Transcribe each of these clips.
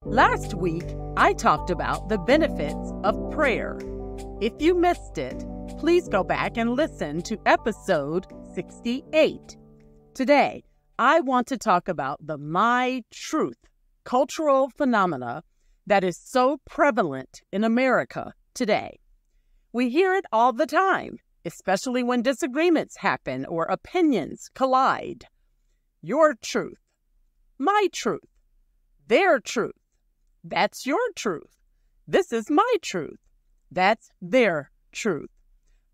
Last week, I talked about the benefits of prayer. If you missed it, please go back and listen to episode 68. Today, I want to talk about the My Truth cultural phenomena that is so prevalent in America today. We hear it all the time, especially when disagreements happen or opinions collide. Your truth, my truth, their truth. That's your truth. This is my truth. That's their truth.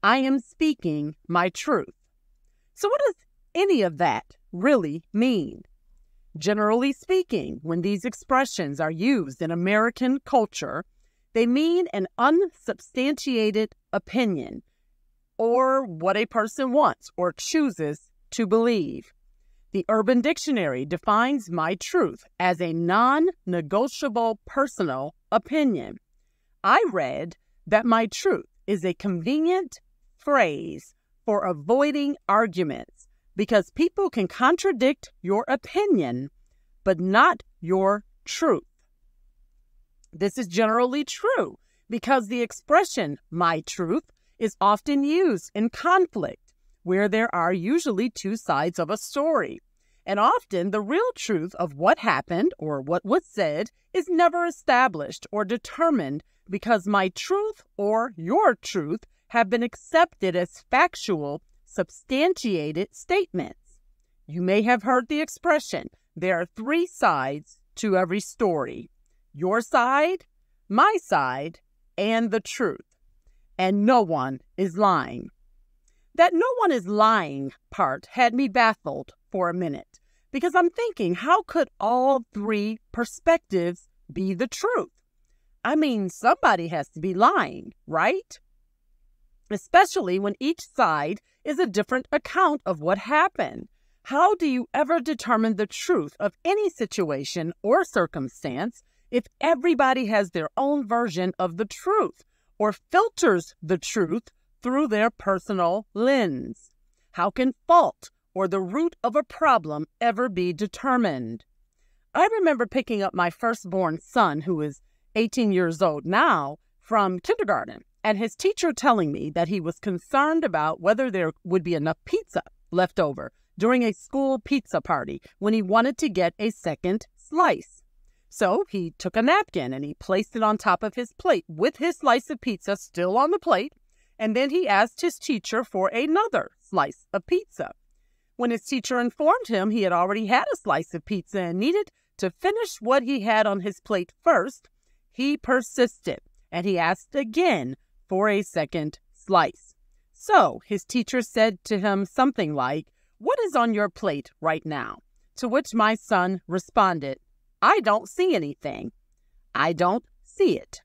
I am speaking my truth. So what does any of that really mean? Generally speaking, when these expressions are used in American culture, they mean an unsubstantiated opinion or what a person wants or chooses to believe. The Urban Dictionary defines my truth as a non-negotiable personal opinion. I read that my truth is a convenient phrase for avoiding arguments because people can contradict your opinion, but not your truth. This is generally true because the expression my truth is often used in conflict, where there are usually two sides of a story. And often the real truth of what happened or what was said is never established or determined because my truth or your truth have been accepted as factual, substantiated statements. You may have heard the expression, there are three sides to every story. Your side, my side, and the truth. And no one is lying. That no one is lying part had me baffled for a minute because I'm thinking, how could all three perspectives be the truth? I mean, somebody has to be lying, right? Especially when each side is a different account of what happened. How do you ever determine the truth of any situation or circumstance if everybody has their own version of the truth or filters the truth through their personal lens? How can fault or the root of a problem ever be determined? I remember picking up my firstborn son, who is 18 years old now, from kindergarten, and his teacher telling me that he was concerned about whether there would be enough pizza left over during a school pizza party when he wanted to get a second slice. So he took a napkin and he placed it on top of his plate with his slice of pizza still on the plate, and then he asked his teacher for another slice of pizza. When his teacher informed him he had already had a slice of pizza and needed to finish what he had on his plate first, he persisted and he asked again for a second slice. So his teacher said to him something like, "What is on your plate right now?" To which my son responded, "I don't see anything. I don't see it."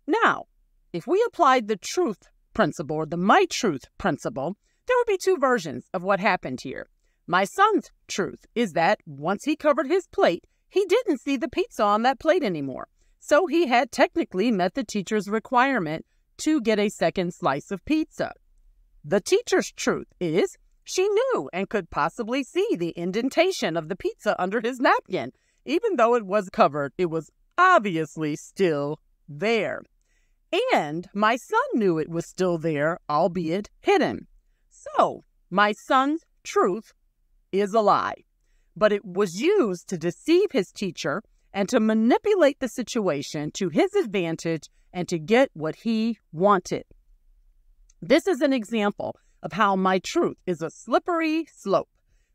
Now, if we applied the truth principle or the my truth principle, there would be two versions of what happened here. My son's truth is that once he covered his plate, he didn't see the pizza on that plate anymore. So he had technically met the teacher's requirement to get a second slice of pizza. The teacher's truth is she knew and could possibly see the indentation of the pizza under his napkin. Even though it was covered, it was obviously still there. And my son knew it was still there, albeit hidden. So my son's truth is a lie, but it was used to deceive his teacher and to manipulate the situation to his advantage and to get what he wanted. This is an example of how my truth is a slippery slope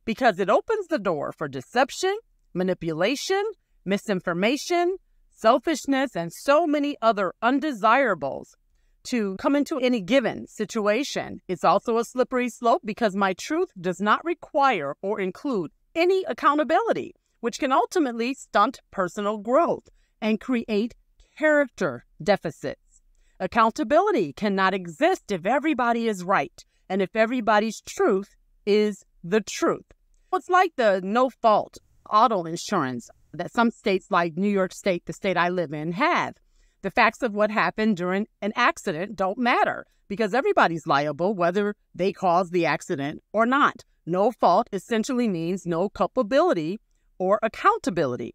because it opens the door for deception, manipulation, misinformation, selfishness, and so many other undesirables to come into any given situation. It's also a slippery slope because my truth does not require or include any accountability, which can ultimately stunt personal growth and create character deficits. Accountability cannot exist if everybody is right and if everybody's truth is the truth. It's like the no-fault auto insurance that some states like New York State, the state I live in, have. The facts of what happened during an accident don't matter because everybody's liable whether they caused the accident or not. No fault essentially means no culpability or accountability.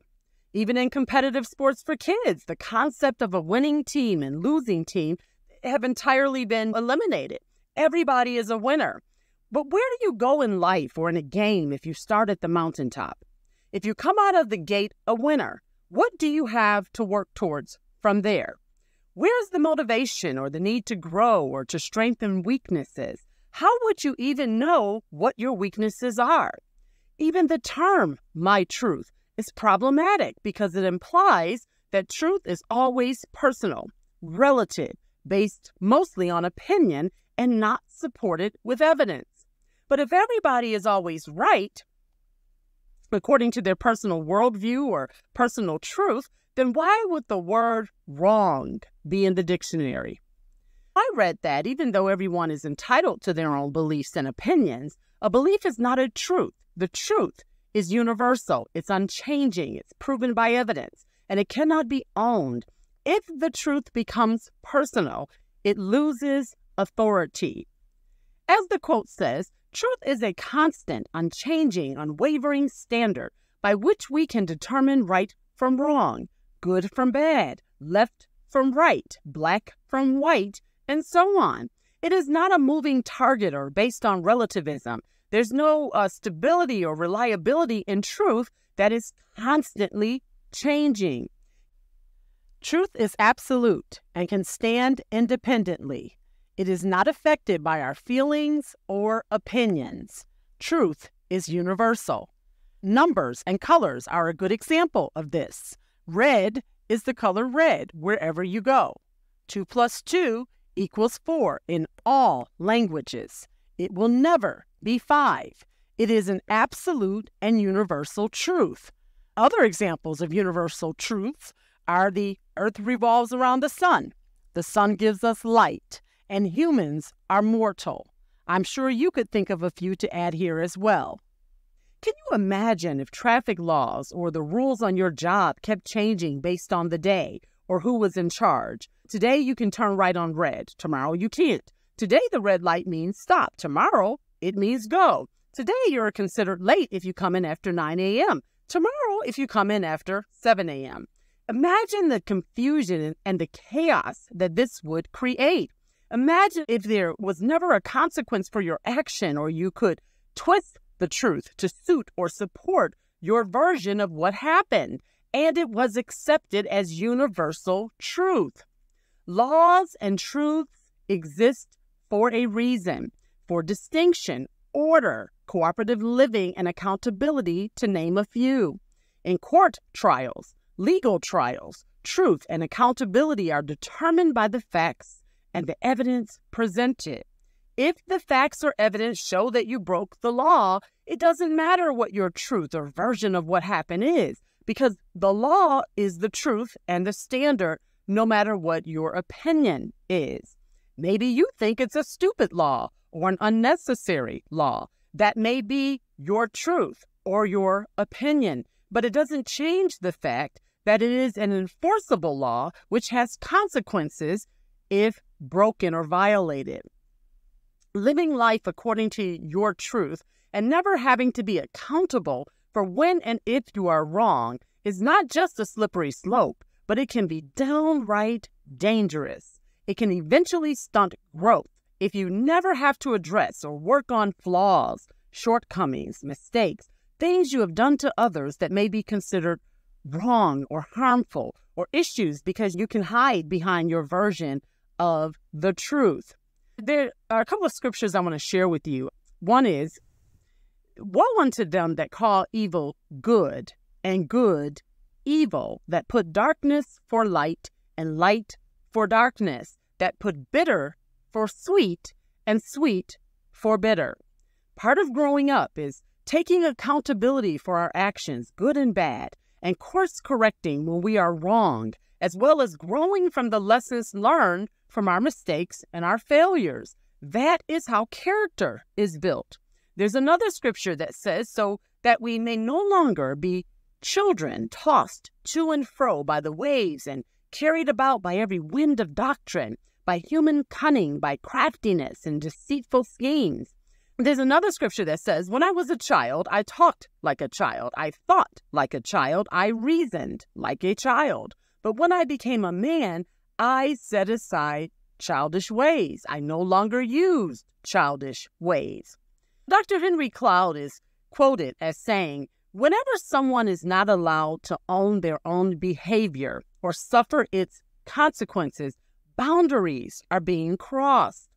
Even in competitive sports for kids, the concept of a winning team and losing team have entirely been eliminated. Everybody is a winner. But where do you go in life or in a game if you start at the mountaintop? If you come out of the gate a winner, what do you have to work towards from there? Where's the motivation or the need to grow or to strengthen weaknesses? How would you even know what your weaknesses are? Even the term, my truth, is problematic because it implies that truth is always personal, relative, based mostly on opinion and not supported with evidence. But if everybody is always right, according to their personal worldview or personal truth, then why would the word wrong be in the dictionary? I read that even though everyone is entitled to their own beliefs and opinions, a belief is not a truth. The truth is universal. It's unchanging. It's proven by evidence, and it cannot be owned. If the truth becomes personal, it loses authority. As the quote says, truth is a constant, unchanging, unwavering standard by which we can determine right from wrong, good from bad, left from right, black from white, and so on. It is not a moving target or based on relativism. There's no stability or reliability in truth that is constantly changing. Truth is absolute and can stand independently. It is not affected by our feelings or opinions. Truth is universal. Numbers and colors are a good example of this. Red is the color red wherever you go. 2 + 2 = 4 in all languages. It will never be 5. It is an absolute and universal truth. Other examples of universal truths are the earth revolves around the sun gives us light, and humans are mortal. I'm sure you could think of a few to add here as well. Can you imagine if traffic laws or the rules on your job kept changing based on the day or who was in charge? Today you can turn right on red. Tomorrow you can't. Today the red light means stop. Tomorrow it means go. Today you're considered late if you come in after 9 a.m. Tomorrow if you come in after 7 a.m. Imagine the confusion and the chaos that this would create. Imagine if there was never a consequence for your action, or you could twist the truth to suit or support your version of what happened, and it was accepted as universal truth. Laws and truths exist for a reason, for distinction, order, cooperative living, and accountability, to name a few. In court trials, legal trials, truth and accountability are determined by the facts and the evidence presented. If the facts or evidence show that you broke the law, it doesn't matter what your truth or version of what happened is, because the law is the truth and the standard, no matter what your opinion is. Maybe you think it's a stupid law or an unnecessary law. That may be your truth or your opinion, but it doesn't change the fact that it is an enforceable law which has consequences if broken or violated. Living life according to your truth and never having to be accountable for when and if you are wrong is not just a slippery slope, but it can be downright dangerous. It can eventually stunt growth if you never have to address or work on flaws, shortcomings, mistakes, things you have done to others that may be considered wrong or harmful, or issues because you can hide behind your version of the truth. There are a couple of scriptures I want to share with you. One is, woe unto them that call evil good, and good evil, that put darkness for light, and light for darkness, that put bitter for sweet, and sweet for bitter. Part of growing up is taking accountability for our actions, good and bad, and course correcting when we are wrong, as well as growing from the lessons learned from our mistakes and our failures. That is how character is built. There's another scripture that says, so that we may no longer be children tossed to and fro by the waves and carried about by every wind of doctrine, by human cunning, by craftiness and deceitful schemes. There's another scripture that says, when I was a child, I talked like a child. I thought like a child. I reasoned like a child. But when I became a man, I set aside childish ways. I no longer used childish ways. Dr. Henry Cloud is quoted as saying, whenever someone is not allowed to own their own behavior or suffer its consequences, boundaries are being crossed.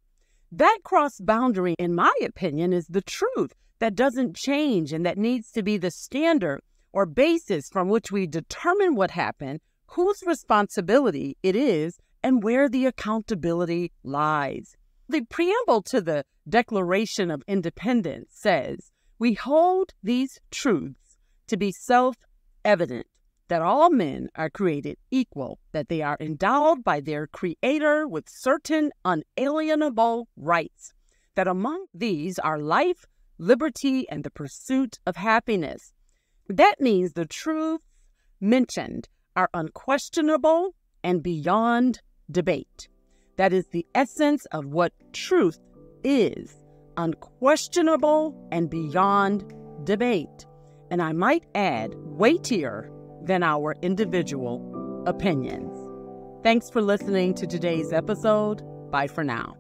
That cross boundary, in my opinion, is the truth that doesn't change and that needs to be the standard or basis from which we determine what happened, whose responsibility it is, and where the accountability lies. The preamble to the Declaration of Independence says, we hold these truths to be self-evident, that all men are created equal, that they are endowed by their Creator with certain unalienable rights, that among these are life, liberty, and the pursuit of happiness. That means the truths mentioned are unquestionable and beyond debate. That is the essence of what truth is, unquestionable and beyond debate. And I might add, weightier than our individual opinions. Thanks for listening to today's episode. Bye for now.